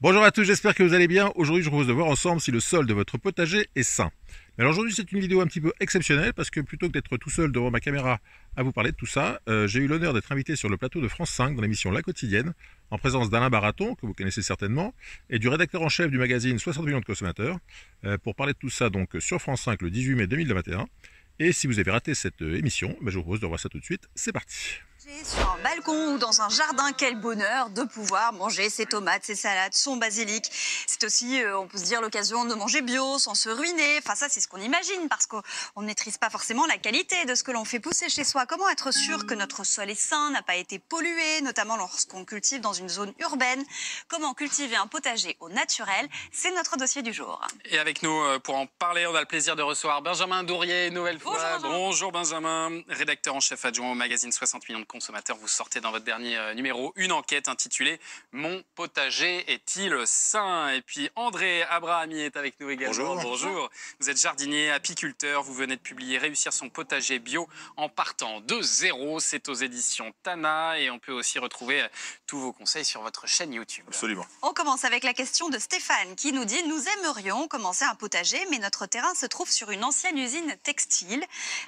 Bonjour à tous, j'espère que vous allez bien. Aujourd'hui, je vous propose de voir ensemble si le sol de votre potager est sain. Mais alors aujourd'hui, c'est une vidéo un petit peu exceptionnelle parce que plutôt que d'être tout seul devant ma caméra à vous parler de tout ça, j'ai eu l'honneur d'être invité sur le plateau de France 5 dans l'émission La Quotidienne, en présence d'Alain Baraton, que vous connaissez certainement, et du rédacteur en chef du magazine 60 millions de consommateurs, pour parler de tout ça donc sur France 5 le 18 mai 2021. Et si vous avez raté cette émission, je vous propose de voir ça tout de suite. C'est parti. Sur un balcon ou dans un jardin, quel bonheur de pouvoir manger ses tomates, ses salades, son basilic. C'est aussi, on peut se dire, l'occasion de manger bio sans se ruiner. Enfin, ça, c'est ce qu'on imagine parce qu'on ne maîtrise pas forcément la qualité de ce que l'on fait pousser chez soi. Comment être sûr que notre sol est sain, n'a pas été pollué, notamment lorsqu'on cultive dans une zone urbaine? Comment cultiver un potager au naturel? C'est notre dossier du jour. Et avec nous, pour en parler, on a le plaisir de recevoir Benjamin Dourier, nouvelle fois. Bonjour Benjamin, rédacteur en chef adjoint au magazine 60 millions de consommateurs. Vous sortez dans votre dernier numéro une enquête intitulée « Mon potager est-il sain ?» Et puis André Abrahami est avec nous également. Bonjour. Vous êtes jardinier, apiculteur. Vous venez de publier « Réussir son potager bio en partant de zéro ». C'est aux éditions Tana et on peut aussi retrouver tous vos conseils sur votre chaîne YouTube. Absolument. On commence avec la question de Stéphane qui nous dit « Nous aimerions commencer un potager, mais notre terrain se trouve sur une ancienne usine textile.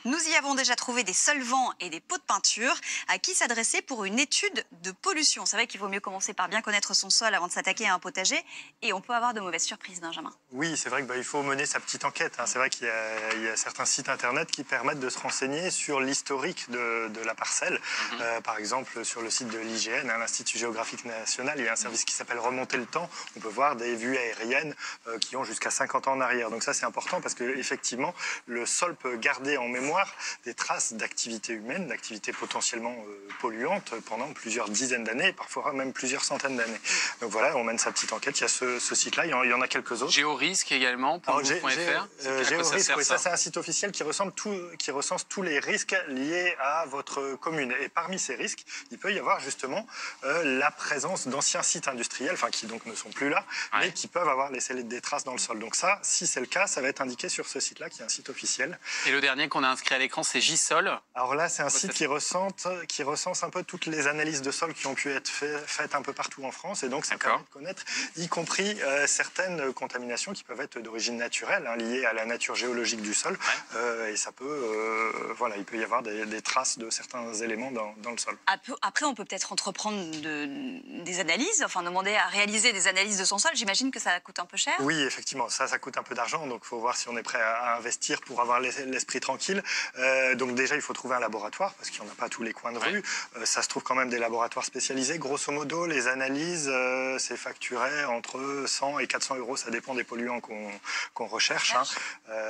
Nous y avons déjà trouvé des solvants et des pots de peinture. À qui s'adresser pour une étude de pollution ?» C'est vrai qu'il vaut mieux commencer par bien connaître son sol avant de s'attaquer à un potager. Et on peut avoir de mauvaises surprises, Benjamin. Oui, c'est vrai qu'il faut mener sa petite enquête. C'est vrai qu'il y a certains sites internet qui permettent de se renseigner sur l'historique de la parcelle. Par exemple, sur le site de l'IGN, l'Institut géographique national, il y a un service qui s'appelle Remonter le temps. On peut voir des vues aériennes qui ont jusqu'à 50 ans en arrière. Donc ça, c'est important parce qu'effectivement, le sol peut garder en mémoire des traces d'activité humaine, d'activité potentiellement polluante pendant plusieurs dizaines d'années, parfois même plusieurs centaines d'années. Donc voilà, on mène sa petite enquête. Il y a ce site-là, il y en a quelques autres. Géorisque également, pour vous.fr. Géorisque, oui, ça c'est un site officiel qui recense tous les risques liés à votre commune. Et parmi ces risques, il peut y avoir justement la présence d'anciens sites industriels, qui donc ne sont plus là, mais qui peuvent avoir laissé des traces dans le sol. Donc ça, si c'est le cas, ça va être indiqué sur ce site-là, qui est un site officiel. Et le dernier qu'on a inscrit à l'écran, c'est JSOL. Alors là, c'est un site qui recense un peu toutes les analyses de sol qui ont pu être faites un peu partout en France. Et donc, ça permet de connaître, y compris certaines contaminations qui peuvent être d'origine naturelle, liées à la nature géologique du sol. Et ça peut, il peut y avoir des traces de certains éléments dans le sol. Après, on peut peut-être entreprendre des analyses, demander à réaliser des analyses de son sol. J'imagine que ça coûte un peu cher. Oui, effectivement, ça coûte un peu d'argent. Donc, il faut voir si on est prêt à investir pour avoir l'esprit tranquille. Donc, déjà, il faut trouver un laboratoire parce qu'il n'y en a pas à tous les coins de rue. Ça se trouve quand même des laboratoires spécialisés. Grosso modo, les analyses, c'est facturé entre 100 et 400 euros. Ça dépend des polluants qu'on recherche.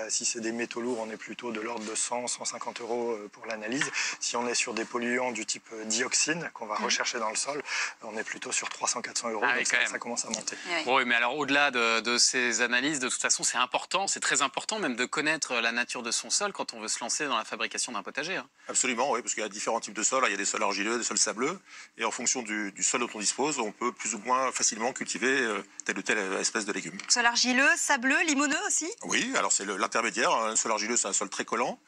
Si c'est des métaux lourds, on est plutôt de l'ordre de 100, 150 euros pour l'analyse. Si on est sur des polluants du type dioxine qu'on va rechercher dans le sol, on est plutôt sur 300, 400 euros. Donc ça commence à monter. Oui, mais alors au-delà de ces analyses, de toute façon, c'est important, c'est très important même de connaître la nature de son sol quand on veut se lancer dans la fabrication d'un potager. Absolument, oui, parce qu'il y a différents types de sols. Il y a des sols argileux, des sols sableux. Et en fonction du sol dont on dispose, on peut plus ou moins facilement cultiver telle ou telle espèce de légumes. Sol argileux, sableux, limoneux aussi? Oui, alors c'est l'intermédiaire. Un sol argileux, c'est un sol très collant.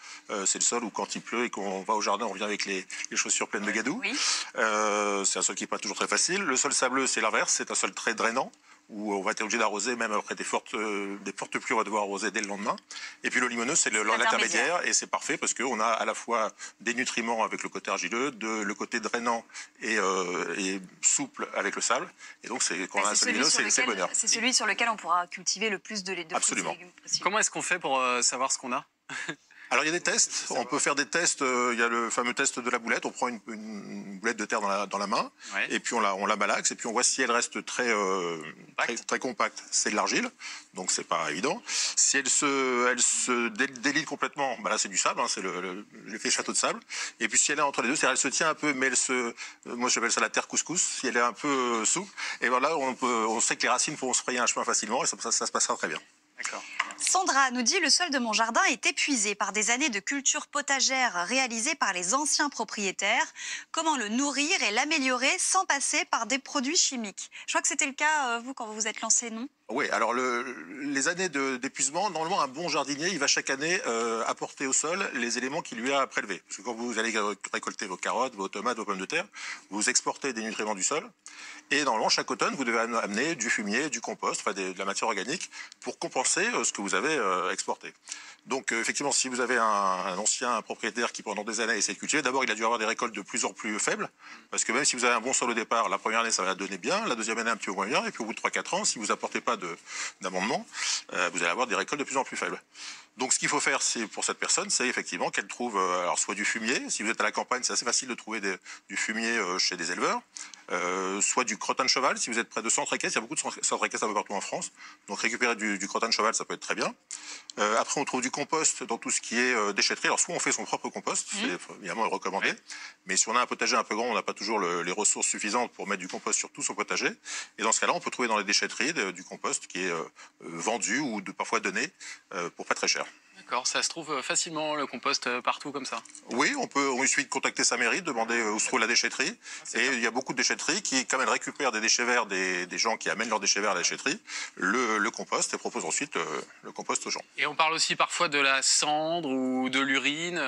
C'est le sol où quand il pleut et qu'on va au jardin, on vient avec les chaussures pleines de gadou. Oui. C'est un sol qui n'est pas toujours très facile. Le sol sableux, c'est l'inverse. C'est un sol très drainant, où on va être obligé d'arroser, même après des fortes pluies, on va devoir arroser dès le lendemain. Et puis le limoneux, c'est l'intermédiaire, et c'est parfait parce qu'on a à la fois des nutriments avec le côté argileux, le côté drainant et souple avec le sable. Et donc, quand on a un sol limoneux, c'est bonheur. C'est celui sur lequel on pourra cultiver le plus de fruits et légumes possible. Comment est-ce qu'on fait pour savoir ce qu'on a? Alors, il y a des tests. On peut faire des tests. Il y a le fameux test de la boulette. On prend une boulette de terre dans la main, et puis on la malaxe, et puis on voit si elle reste très compacte. C'est de l'argile, donc c'est pas évident. Si elle se délite complètement, là c'est du sable, c'est l'effet château de sable. Et puis si elle est entre les deux, c'est-à-dire elle se tient un peu, mais moi j'appelle ça la terre couscous. Si elle est un peu souple, et voilà, on sait que les racines pourront se frayer un chemin facilement, et ça se passera très bien. D'accord. Sandra nous dit: le sol de mon jardin est épuisé par des années de culture potagère réalisées par les anciens propriétaires. Comment le nourrir et l'améliorer sans passer par des produits chimiques? Je crois que c'était le cas, vous, quand vous vous êtes lancé, non? Oui, alors les années d'épuisement, normalement un bon jardinier, il va chaque année apporter au sol les éléments qu'il lui a prélevés. Parce que quand vous allez récolter vos carottes, vos tomates, vos pommes de terre, vous exportez des nutriments du sol. Et normalement, chaque automne, vous devez amener du fumier, du compost, enfin de la matière organique, pour compenser ce que vous avez exporté. Donc effectivement, si vous avez un ancien propriétaire qui pendant des années essaie de cultiver, d'abord il a dû avoir des récoltes de plus en plus faibles, parce que même si vous avez un bon sol au départ, la première année ça va donner bien, la deuxième année un petit peu moins bien, et puis au bout de 3-4 ans, si vous apportez pas d'amendement, vous allez avoir des récoltes de plus en plus faibles. Donc ce qu'il faut faire pour cette personne, c'est effectivement qu'elle trouve alors soit du fumier, si vous êtes à la campagne, c'est assez facile de trouver du fumier chez des éleveurs, soit du crottin de cheval, si vous êtes près de centres équestres, il y a beaucoup de centres équestres un peu partout en France, donc récupérer du crottin de cheval, ça peut être très bien. Après on trouve du compost dans tout ce qui est déchetterie, alors soit on fait son propre compost, c'est évidemment recommandé, mais si on a un potager un peu grand, on n'a pas toujours les ressources suffisantes pour mettre du compost sur tout son potager, et dans ce cas-là on peut trouver dans les déchetteries du compost qui est vendu ou parfois donné pour pas très cher. D'accord, ça se trouve facilement le compost partout comme ça? Oui, il suffit de contacter sa mairie, de demander où se trouve la déchetterie. Et il y a beaucoup de déchetteries qui, comme elles récupèrent des déchets verts des gens qui amènent leurs déchets verts à la déchetterie, le compost et proposent ensuite le compost aux gens. Et on parle aussi parfois de la cendre ou de l'urine.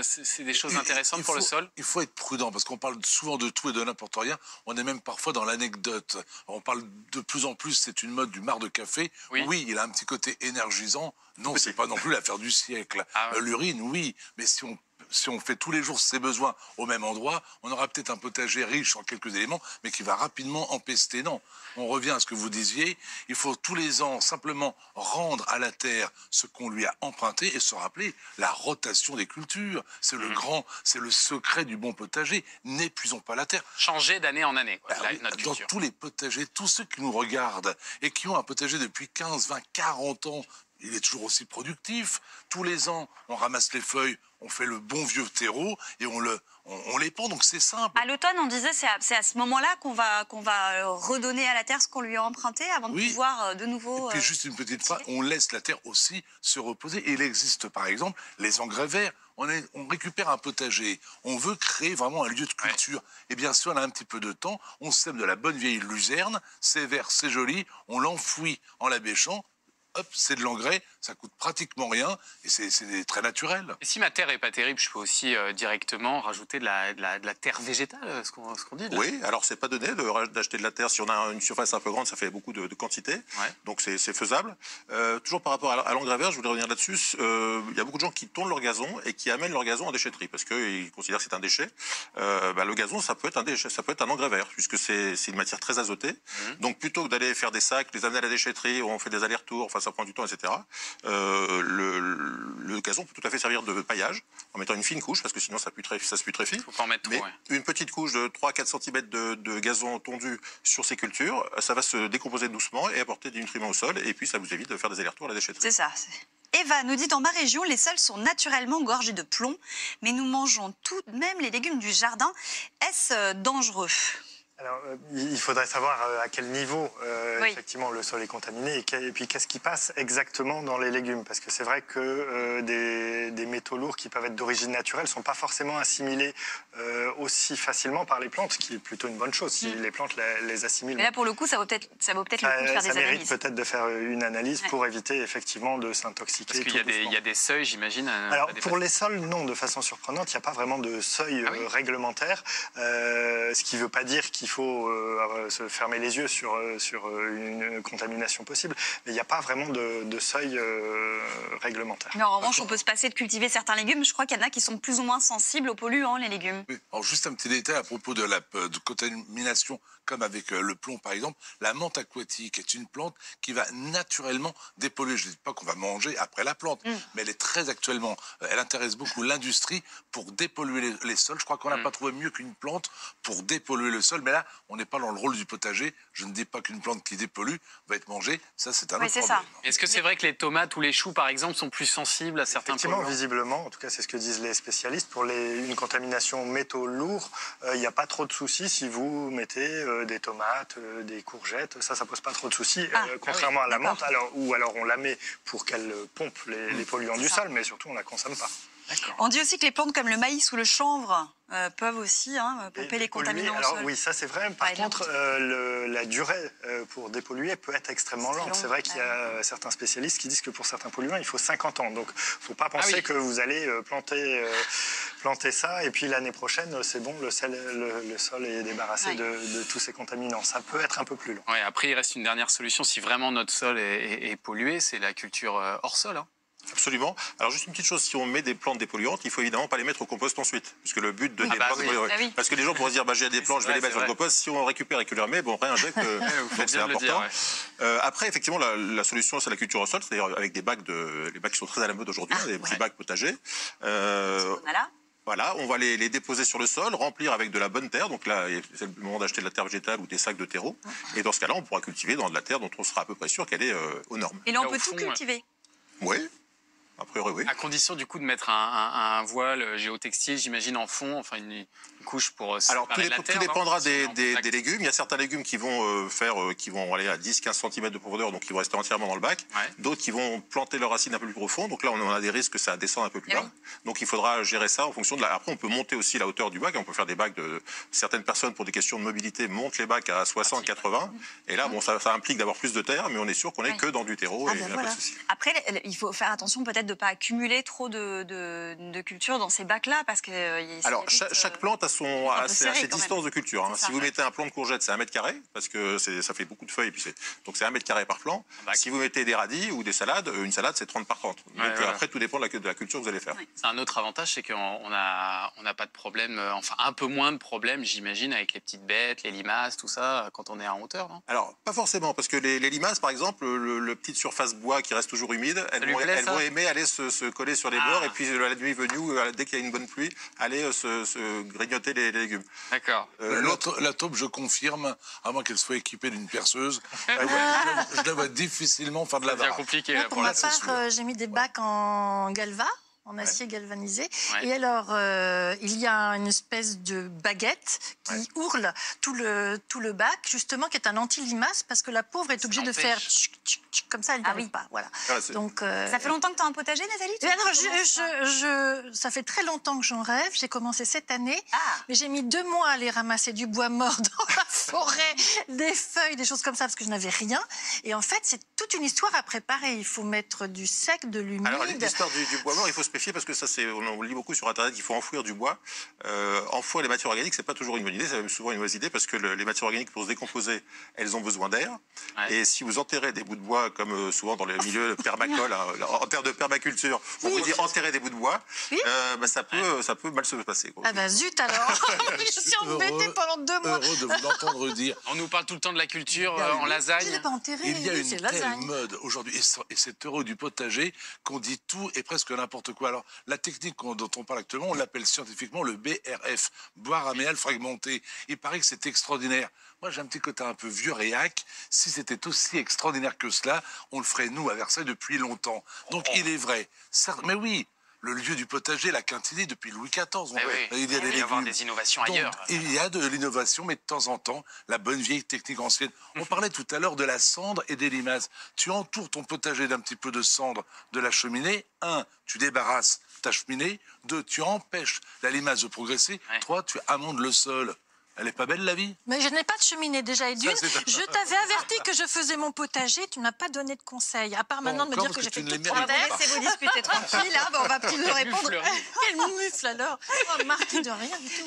C'est des choses intéressantes pour le sol? Il faut être prudent parce qu'on parle souvent de tout et de n'importe rien. On est même parfois dans l'anecdote. On parle de plus en plus, c'est une mode du marc de café. Oui, il a un petit côté énergisant. Non, c'est pas non plus l'affaire du siècle. L'urine, oui, mais si on fait tous les jours ses besoins au même endroit, on aura peut-être un potager riche en quelques éléments, mais qui va rapidement empester. Non, on revient à ce que vous disiez, il faut tous les ans simplement rendre à la terre ce qu'on lui a emprunté et se rappeler la rotation des cultures. C'est c'est le secret du bon potager. N'épuisons pas la terre. Changer d'année en année, notre dans culture. tous les potagers, tous ceux qui nous regardent et qui ont un potager depuis 15, 20, 40 ans, il est toujours aussi productif. Tous les ans, on ramasse les feuilles, on fait le bon vieux terreau et on les pend, donc c'est simple. À l'automne, on disait c'est à ce moment-là qu'on va redonner à la terre ce qu'on lui a emprunté avant de pouvoir de nouveau... Et puis juste une petite phrase, on laisse la terre aussi se reposer. Et il existe par exemple les engrais verts. On récupère un potager, on veut créer vraiment un lieu de culture. Et bien sûr, on a un petit peu de temps, on sème de la bonne vieille luzerne, c'est vert, c'est joli, on l'enfouit en la bêchant. Hop, c'est de l'engrais, ça coûte pratiquement rien et c'est très naturel. Et si ma terre est pas terrible, je peux aussi directement rajouter de la terre végétale, ce qu'on dit là. Oui, alors c'est pas donné d'acheter de la terre si on a une surface un peu grande, ça fait beaucoup de quantité, donc c'est faisable. Toujours par rapport à l'engrais vert, je voudrais revenir là-dessus, il y a beaucoup de gens qui tournent leur gazon et qui amènent leur gazon en déchetterie parce qu'ils considèrent que c'est un déchet. Le gazon, ça peut être un déchet, ça peut être un engrais vert puisque c'est une matière très azotée. Donc plutôt que d'aller faire des sacs, les amener à la déchetterie où on fait des allers-retours, enfin ça prend du temps, etc. Le gazon peut tout à fait servir de paillage en mettant une fine couche parce que sinon ça se putréfie. Faut pas en mettre trop, une petite couche de 3-4 cm de gazon tondu sur ces cultures, ça va se décomposer doucement et apporter des nutriments au sol et puis ça vous évite de faire des allers-retours à la déchetterie. C'est ça. Eva nous dit: dans ma région, les sols sont naturellement gorgés de plomb, mais nous mangeons tout de même les légumes du jardin. Est-ce dangereux? Alors, il faudrait savoir à quel niveau effectivement le sol est contaminé et puis qu'est-ce qui passe exactement dans les légumes. Parce que c'est vrai que des métaux lourds qui peuvent être d'origine naturelle ne sont pas forcément assimilés aussi facilement par les plantes, ce qui est plutôt une bonne chose si les plantes les assimilent. Mais là, pour le coup, ça vaut peut-être le coup de faire des analyses. Ça mérite peut-être de faire une analyse pour éviter effectivement de s'intoxiquer. Parce qu'il y a des seuils, j'imagine. Alors, pour les sols, non, de façon surprenante, il n'y a pas vraiment de seuil réglementaire. Ce qui ne veut pas dire qu'il faut se fermer les yeux sur une contamination possible, mais il n'y a pas vraiment de seuil réglementaire. Mais en revanche, on peut se passer de cultiver certains légumes. Je crois qu'il y en a qui sont plus ou moins sensibles aux polluants, les légumes. Oui. Alors juste un petit détail à propos de contamination, comme avec le plomb par exemple. La menthe aquatique est une plante qui va naturellement dépolluer. Je ne dis pas qu'on va manger après la plante, mais elle est très actuellement, elle intéresse beaucoup l'industrie pour dépolluer les sols. Je crois qu'on n'a pas trouvé mieux qu'une plante pour dépolluer le sol, mais là, là, on n'est pas dans le rôle du potager. Je ne dis pas qu'une plante qui dépollue va être mangée. Ça, c'est un autre problème. Est-ce que c'est vrai que les tomates ou les choux, par exemple, sont plus sensibles à certains polluants? Effectivement, visiblement, en tout cas, c'est ce que disent les spécialistes. Pour une contamination métaux lourds, il n'y a pas trop de soucis si vous mettez des tomates, des courgettes. Ça pose pas trop de soucis, contrairement à la menthe. Alors on la met pour qu'elle pompe les polluants du sol, mais surtout, on ne la consomme pas. On dit aussi que les plantes comme le maïs ou le chanvre peuvent aussi pomper les contaminants au sol. Oui, ça c'est vrai. Par contre, la durée pour dépolluer peut être extrêmement lente. C'est vrai qu'il y a certains spécialistes qui disent que pour certains polluants, il faut 50 ans. Donc, il ne faut pas penser que vous allez planter ça et puis l'année prochaine, c'est bon, le sol est débarrassé de tous ces contaminants. Ça peut être un peu plus long. Ouais, après, il reste une dernière solution. Si vraiment notre sol est pollué, c'est la culture hors sol. Absolument. Alors juste une petite chose, si on met des plantes dépolluantes, il faut évidemment pas les mettre au compost ensuite, puisque le but de parce que les gens pourraient se dire j'ai des plantes, je vais les mettre sur le compost. Si on récupère et que le remet, bon, rien injecte, donc c'est important. Après, effectivement, la solution c'est la culture au sol, c'est-à-dire avec des bacs qui sont très à la mode aujourd'hui, des petits bacs potagers. Voilà, on va les déposer sur le sol, remplir avec de la bonne terre. Donc là, c'est le moment d'acheter de la terre végétale ou des sacs de terreau. Et dans ce cas-là, on pourra cultiver dans de la terre dont on sera à peu près sûr qu'elle est aux normes. Et là, on peut tout cultiver. Oui. A priori, oui. À condition du coup de mettre un voile géotextile, j'imagine en fond, enfin une couche pour séparer la terre. Tout dépendra des légumes. Il y a certains légumes qui vont aller à 10-15 cm de profondeur, donc qui vont rester entièrement dans le bac. D'autres qui vont planter leurs racines un peu plus profond. Donc là, on a des risques que ça descende un peu plus bas. Donc il faudra gérer ça en fonction de Après, on peut monter aussi la hauteur du bac. On peut faire des bacs certaines personnes, pour des questions de mobilité, montent les bacs à 60-80. Et là, bon, ça implique d'avoir plus de terre, mais on est sûr qu'on est que dans du terreau. Et pas de souci. Après, il faut faire attention peut-être de ne pas accumuler trop de culture dans ces bacs-là, parce que... Alors, chaque plante a ses distances de culture. Si vous mettez un plant de courgette, c'est 1 mètre carré, parce que ça fait beaucoup de feuilles, donc c'est 1 mètre carré par plant. Si vous mettez des radis ou des salades, une salade, c'est 30 par 30. Donc après, tout dépend de la culture que vous allez faire. C'est un autre avantage, c'est qu'on n'a pas de problème, enfin un peu moins de problèmes, j'imagine, avec les petites bêtes, les limaces, tout ça, quand on est en hauteur, non? Alors, pas forcément, parce que les limaces, par exemple, le petite surface bois qui reste toujours humide, elles vont aimer aller se coller sur les bords, et puis la nuit venue, dès qu'il y a une bonne pluie, aller se grignoter les légumes. D'accord. La taupe, je confirme, à moins qu'elle soit équipée d'une perceuse, je la vois difficilement faire de la barre. C'est compliqué. Moi, pour ma part, j'ai mis des bacs en galva, en acier galvanisé. Et alors, il y a une espèce de baguette qui ourle tout le bac, justement, qui est un anti-limace, parce que la pauvre est obligée de faire tchic, tchic, tchic, comme ça, elle n'y arrive pas. Voilà. Donc, ça fait longtemps que tu as un potager, Nathalie? Ça fait très longtemps que j'en rêve. J'ai commencé cette année, mais j'ai mis 2 mois à aller ramasser du bois mort dans la forêt, des feuilles, des choses comme ça, parce que je n'avais rien. Et en fait, c'est toute une histoire à préparer. Il faut mettre du sec, de l'humide. Alors, l'histoire du bois mort, il faut se méfier, parce que ça, on lit beaucoup sur Internet qu'il faut enfouir du bois. Enfouir les matières organiques, c'est pas toujours une bonne idée, c'est même souvent une mauvaise idée, parce que les matières organiques, pour se décomposer, elles ont besoin d'air. Et si vous enterrez des bouts de bois, comme souvent dans le milieu permacole, en terre de permaculture, on vous dit enterrer des bouts de bois, ça peut mal se passer. Ah bah zut alors. Je suis embêtée pendant 2 mois. Heureux de vous l'entendre dire. On nous parle tout le temps de la culture en lasagne. Je l'ai pas enterré. Il y a une telle mode aujourd'hui, et c'est heureux du potager, qu'on dit tout et presque n'importe quoi. Alors, la technique dont on parle actuellement, on l'appelle scientifiquement le BRF, bois raméal fragmenté. Il paraît que c'est extraordinaire. Moi, j'ai un petit côté un peu vieux réac. Si c'était aussi extraordinaire que cela, on le ferait, nous, à Versailles, depuis longtemps. Donc, il est vrai. Mais oui, le lieu du potager, la Quintilie, depuis Louis XIV. Il y a avoir des innovations ailleurs. Il y a de l'innovation, mais de temps en temps, la bonne vieille technique ancienne. On parlait tout à l'heure de la cendre et des limaces. Tu entoures ton potager d'un petit peu de cendre de la cheminée. 1, tu débarrasses ta cheminée. 2, tu empêches la limace de progresser. 3, tu amendes le sol. Elle est pas belle, la vie? Mais je n'ai pas de cheminée déjà. Et d'une, je t'avais averti que je faisais mon potager. Tu ne m'as pas donné de conseils. À part maintenant de me dire que j'ai fait toute la terre. Laissez-vous discuter tranquille. On va plus nous répondre. Quel mufle alors. Marqué de rien du tout.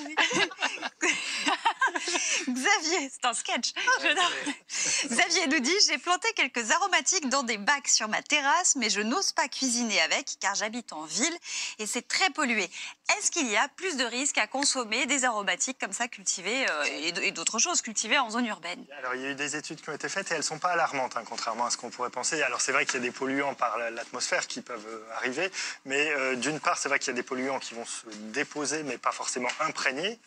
Oui. Xavier, c'est un sketch. Xavier nous dit, j'ai planté quelques aromatiques dans des bacs sur ma terrasse, mais je n'ose pas cuisiner avec, car j'habite en ville et c'est très pollué. Est-ce qu'il y a plus de risques à consommer des aromatiques comme ça cultivés et d'autres choses cultivées en zone urbaine? Alors, il y a eu des études qui ont été faites et elles ne sont pas alarmantes, contrairement à ce qu'on pourrait penser. Alors, c'est vrai qu'il y a des polluants par l'atmosphère qui peuvent arriver, mais d'une part, c'est vrai qu'il y a des polluants qui vont se déposer, mais pas forcément imprégner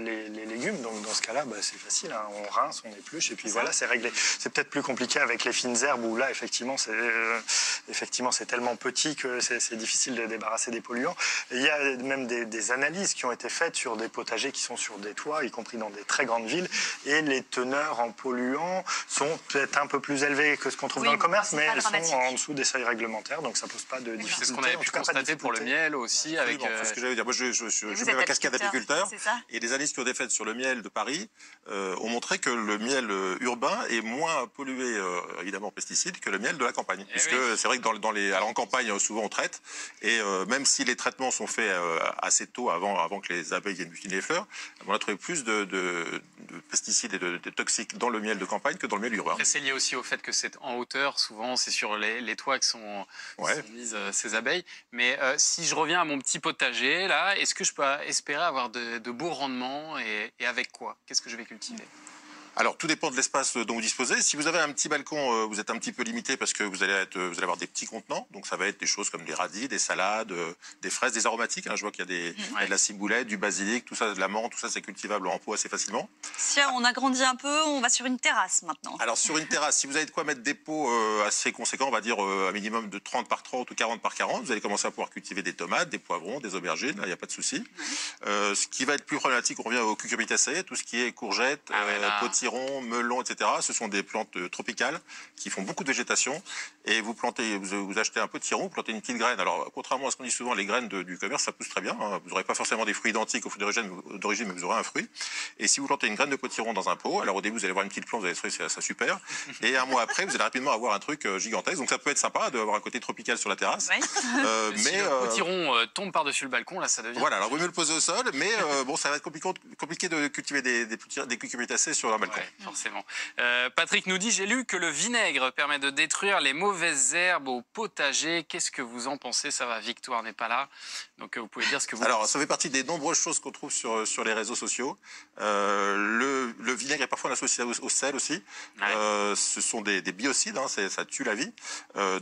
les légumes. Donc dans ce cas-là, c'est facile, hein. On rince, on épluche et puis voilà, c'est réglé. C'est peut-être plus compliqué avec les fines herbes où là, effectivement, c'est tellement petit que c'est difficile de débarrasser des polluants. Et il y a même des analyses qui ont été faites sur des potagers qui sont sur des toits, y compris dans des très grandes villes, et les teneurs en polluants sont peut-être un peu plus élevées que ce qu'on trouve dans le commerce, mais elles sont en dessous des seuils réglementaires, donc ça pose pas de difficulté. C'est ce qu'on avait pu constater pour le miel aussi. Avec, c'est ce que j'allais dire. Moi, je mets ma casquette d'apiculteur, et les analyses qui ont été faites sur le miel de Paris ont montré que le miel urbain est moins pollué, évidemment, en pesticides que le miel de la campagne. Puisque c'est vrai que en campagne, souvent on traite, et même si les traitements sont faits assez tôt, avant que les abeilles viennent butiner les fleurs, on a trouvé plus de pesticides et de toxiques dans le miel de campagne que dans le miel urbain. Et c'est lié aussi au fait que c'est en hauteur, souvent c'est sur les toits que sont mises ces abeilles. Mais si je reviens à mon petit potager, là, est-ce que je peux espérer avoir de beaux rendements et avec quoi? Qu'est-ce que je vais cultiver? Alors, tout dépend de l'espace dont vous disposez. Si vous avez un petit balcon, vous êtes un petit peu limité parce que vous allez avoir des petits contenants. Donc, ça va être des choses comme des radis, des salades, des fraises, des aromatiques. Hein. Je vois qu'il y a de la ciboulette, du basilic, tout ça, de la menthe, tout ça, c'est cultivable en pot assez facilement. Si on agrandit un peu, on va sur une terrasse maintenant. Alors, sur une terrasse, si vous avez de quoi mettre des pots assez conséquents, on va dire un minimum de 30 par 30 ou 40 par 40, vous allez commencer à pouvoir cultiver des tomates, des poivrons, des aubergines. Là, il n'y a pas de souci. Ce qui va être plus problématique, on revient aux cucurbitacées, tout ce qui est courgettes, potirons, melons, etc. Ce sont des plantes tropicales qui font beaucoup de végétation. Et vous achetez un potiron, vous plantez une petite graine. Alors, contrairement à ce qu'on dit souvent, les graines du commerce, ça pousse très bien. Hein. Vous n'aurez pas forcément des fruits identiques aux fruits d'origine, mais vous aurez un fruit. Et si vous plantez une graine de potiron dans un pot, alors au début, vous allez avoir une petite plante, vous allez trouver ça super. Et un mois après, vous allez rapidement avoir un truc gigantesque. Donc, ça peut être sympa d'avoir un côté tropical sur la terrasse. Oui. Mais le potiron tombe par-dessus le balcon, là, ça devient... Voilà, alors vous mieux le poser au sol, mais bon, ça va être compliqué de cultiver des cucurbitacées sur un balcon. Ouais, forcément. Patrick nous dit, j'ai lu que le vinaigre permet de détruire les mauvaises herbes au potager. Qu'est-ce que vous en pensez? Ça va, Victoire n'est pas là, donc vous pouvez dire ce que vous... Alors, ça fait partie des nombreuses choses qu'on trouve sur les réseaux sociaux. Le vinaigre est parfois associé au sel aussi. Ouais. Ce sont des biocides, hein, ça tue la vie.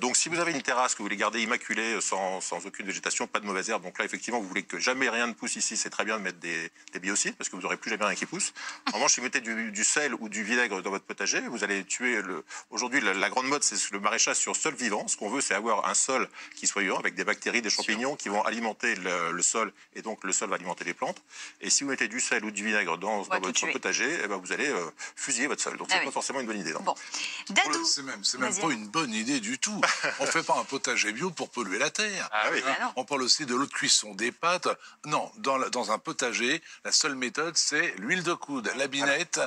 Donc, si vous avez une terrasse que vous voulez garder immaculée, sans aucune végétation, pas de mauvaises herbes, donc là, effectivement, vous voulez que jamais rien ne pousse ici, c'est très bien de mettre des biocides, parce que vous n'aurez plus jamais rien qui pousse. En revanche, si vous mettez du sel ou du vinaigre dans votre potager, vous allez tuer Aujourd'hui, la grande mode, c'est le maraîchage sur sol vivant. Ce qu'on veut, c'est avoir un sol qui soit vivant, avec des bactéries, des champignons qui vont alimenter le sol, et donc le sol va alimenter les plantes. Et si vous mettez du sel ou du vinaigre dans votre potager, eh ben, vous allez fusiller votre sol. Donc, c'est pas forcément une bonne idée. Non. Bon. Dadou. C'est même pas une bonne idée du tout. On fait pas un potager bio pour polluer la terre. Ah oui. On parle aussi de l'eau de cuisson, des pâtes. Non, dans un potager, la seule méthode, c'est l'huile de coude, la binette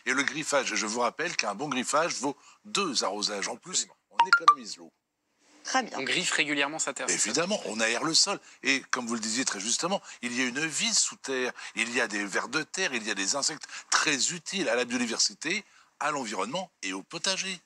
et le griffage. Je vous rappelle qu'un bon griffage vaut 2 arrosages. En plus, on économise l'eau. Très bien. On griffe régulièrement sa terre. Évidemment, on aère le sol. Et comme vous le disiez très justement, il y a une vie sous terre. Il y a des vers de terre, il y a des insectes très utiles à la biodiversité, à l'environnement et au potager.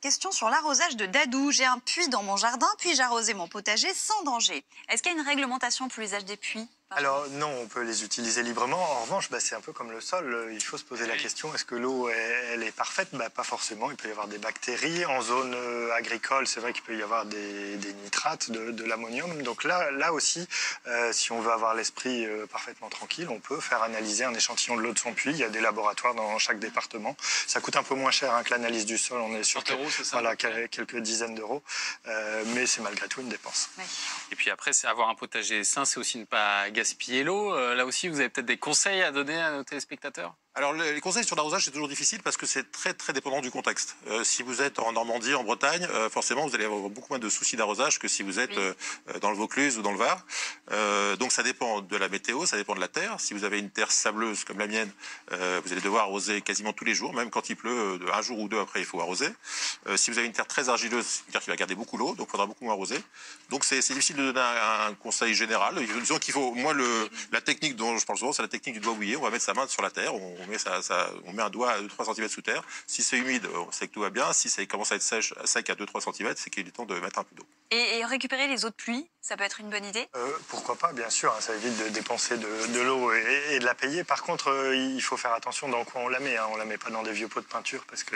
Question sur l'arrosage de Dadou. J'ai un puits dans mon jardin, puis j'arrosais mon potager sans danger. Est-ce qu'il y a une réglementation pour l'usage des puits? Alors non, on peut les utiliser librement. En revanche, c'est un peu comme le sol. Il faut se poser la question, est-ce que l'eau, elle est parfaite? Pas forcément. Il peut y avoir des bactéries. En zone agricole, c'est vrai qu'il peut y avoir des nitrates, de l'ammonium. Donc là aussi, si on veut avoir l'esprit parfaitement tranquille, on peut faire analyser un échantillon de l'eau de son puits. Il y a des laboratoires dans chaque département. Ça coûte un peu moins cher que l'analyse du sol. On est sur quelques dizaines d'euros. Mais c'est malgré tout une dépense. Oui. Et puis après, c'est avoir un potager sain, c'est aussi ne pas gaspiller l'eau. Là aussi, vous avez peut-être des conseils à donner à nos téléspectateurs? Alors, les conseils sur l'arrosage, c'est toujours difficile parce que c'est très, très dépendant du contexte. Si vous êtes en Normandie, en Bretagne, forcément, vous allez avoir beaucoup moins de soucis d'arrosage que si vous êtes dans le Vaucluse ou dans le Var. Donc, ça dépend de la météo, ça dépend de la terre. Si vous avez une terre sableuse comme la mienne, vous allez devoir arroser quasiment tous les jours, même quand il pleut, un jour ou deux après, il faut arroser. Si vous avez une terre très argileuse, c'est une terre qui va garder beaucoup l'eau, donc il faudra beaucoup moins arroser. Donc, c'est difficile de donner un conseil général. Disons qu'il faut, moi, la technique dont je parle souvent, c'est la technique du doigt mouillé. On va mettre sa main sur la terre, on met un doigt à 2-3 cm sous terre. Si c'est humide, c'est que tout va bien. Si ça commence à être sec à 2-3 cm, c'est qu'il est temps de mettre un peu d'eau. Et récupérer les eaux de pluie, ça peut être une bonne idée? Pourquoi pas, bien sûr, hein, ça évite de dépenser de l'eau et de la payer. Par contre, il faut faire attention dans quoi on la met. Hein. On la met pas dans des vieux pots de peinture parce que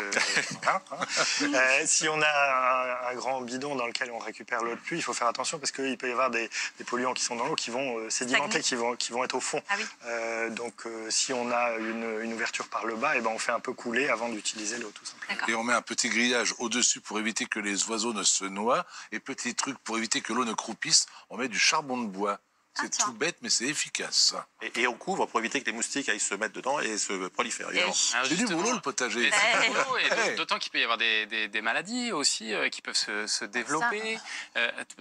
si on a un grand bidon dans lequel on récupère l'eau de pluie, il faut faire attention parce qu'il peut y avoir des polluants qui sont dans l'eau qui vont sédimenter, qui vont être au fond. Ah oui. Donc si on a une ouverture par le bas, et ben on fait un peu couler avant d'utiliser l'eau, tout simplement. Et on met un petit grillage au-dessus pour éviter que les oiseaux ne se noient. Et petit truc pour éviter que l'eau ne croupisse, on met du charbon de bois. C'est tout bête, mais c'est efficace. Et on couvre pour éviter que les moustiques aillent se mettre dedans et se prolifèrent. C'est du boulot, le potager. D'autant qu'il peut y avoir des maladies aussi qui peuvent se développer.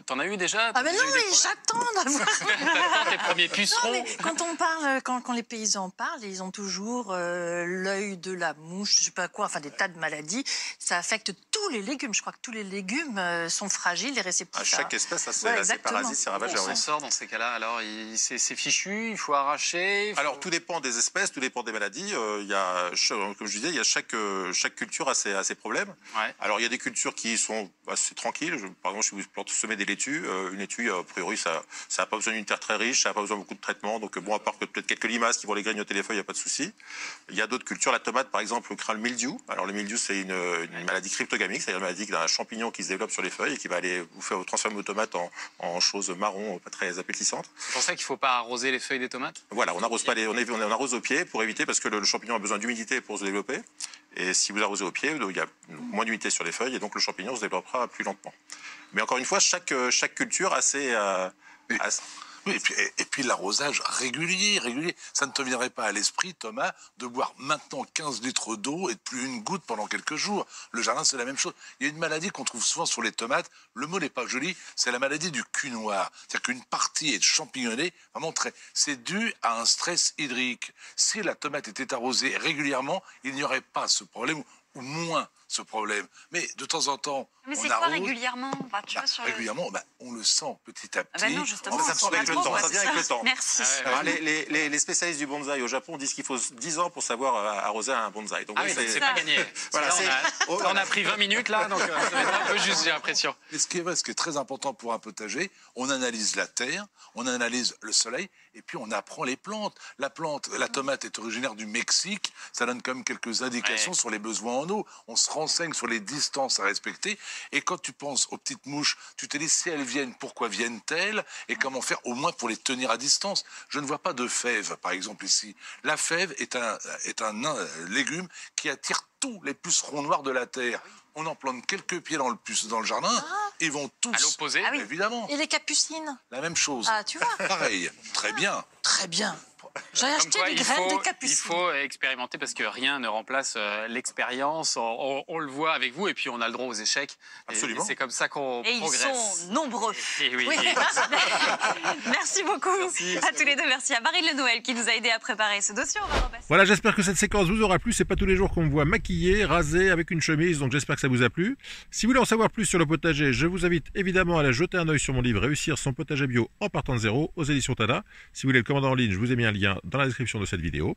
T'en as eu déjà? Ah ben non, j'attends d'avoir... T'attends tes premiers pucerons. Non, mais quand on parle, quand les paysans parlent, ils ont toujours l'œil de la mouche, je sais pas quoi, enfin des tas de maladies. Ça affecte tous les légumes. Je crois que tous les légumes sont fragiles et réceptifs. Chaque espèce a ses parasites, ses ravageurs. On s'en sort dans ces cas-là. Alors, c'est fichu, il faut arracher. Alors, tout dépend des espèces, tout dépend des maladies. Il y a, comme je disais, il y a chaque culture a ses problèmes. Ouais. Alors, il y a des cultures qui sont assez tranquilles. Par exemple, si vous semez des laitues, une laitue, a priori, ça n'a pas besoin d'une terre très riche, ça n'a pas besoin de beaucoup de traitement. Donc, bon, à part que peut-être quelques limaces qui vont les grignoter les feuilles, il n'y a pas de souci. Il y a d'autres cultures. La tomate, par exemple, craint le mildiou. Alors, le mildiou, c'est une maladie cryptogamique, c'est-à-dire une maladie d'un champignon qui se développe sur les feuilles et qui va aller vous faire transformer vos tomates en choses marron, pas très appétissantes. C'est pour ça qu'il ne faut pas arroser les feuilles des tomates? Voilà, on arrose pas on arrose au pied pour éviter, parce que le champignon a besoin d'humidité pour se développer. Et si vous arrosez au pied, il y a moins d'humidité sur les feuilles et donc le champignon se développera plus lentement. Mais encore une fois, chaque culture a ses... Oui, et puis l'arrosage régulier. Ça ne te viendrait pas à l'esprit, Thomas, de boire maintenant 15 litres d'eau et de plus une goutte pendant quelques jours. Le jardin, c'est la même chose. Il y a une maladie qu'on trouve souvent sur les tomates. Le mot n'est pas joli, c'est la maladie du cul noir. C'est-à-dire qu'une partie est champignonnée, vraiment c'est dû à un stress hydrique. Si la tomate était arrosée régulièrement, il n'y aurait pas ce problème, ou moins ce problème. Mais de temps en temps, mais c'est on quoi arrose. régulièrement? Enfin, tu vois, sur régulièrement, on le sent petit à petit. Ah ben non, justement, ça vient avec le temps. Ça vient avec le temps. Merci. Alors, les spécialistes du bonsaï au Japon disent qu'il faut 10 ans pour savoir arroser un bonsaï. Donc, c'est pas gagné. Voilà, on a pris 20 minutes là, donc ça va être un peu juste, j'ai l'impression. Et ce qui est très important pour un potager, on analyse la terre, on analyse le soleil, et puis on apprend les plantes. La tomate est originaire du Mexique, ça donne quand même quelques indications sur les besoins en eau. On se renseigne sur les distances à respecter, et quand tu penses aux petites mouches, tu te dis si elles viennent, pourquoi viennent-elles, et comment faire au moins pour les tenir à distance. Je ne vois pas de fève, par exemple, ici. La fève est un légume qui attire tous les pucerons noirs de la terre. On en plante quelques pieds dans le jardin, ils vont tous... À l'opposé, évidemment. Et les capucines? La même chose. Ah, tu vois. Pareil, très bien. Très bien. J'ai acheté des graines de capucine. Il faut expérimenter parce que rien ne remplace l'expérience. On le voit avec vous et puis on a le droit aux échecs. Absolument. Et c'est comme ça qu'on progresse. Et ils sont nombreux. Et oui. Merci beaucoup à tous les deux. Merci à Marine Le Noël qui nous a aidé à préparer ce dossier. On va repasser. Voilà, j'espère que cette séquence vous aura plu. C'est pas tous les jours qu'on me voit maquillé, rasé, avec une chemise, donc j'espère que ça vous a plu. Si vous voulez en savoir plus sur le potager, je vous invite évidemment à aller jeter un œil sur mon livre Réussir son potager bio en partant de zéro aux éditions Tada. Si vous voulez le commander en ligne, je vous ai mis un lien dans la description de cette vidéo.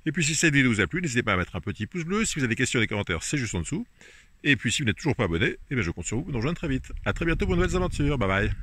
Et puis si cette vidéo vous a plu, n'hésitez pas à mettre un petit pouce bleu. Si vous avez des questions, des commentaires, c'est juste en dessous. Et puis si vous n'êtes toujours pas abonné, je compte sur vous pour nous rejoindre très vite. À très bientôt pour de nouvelles aventures. Bye bye.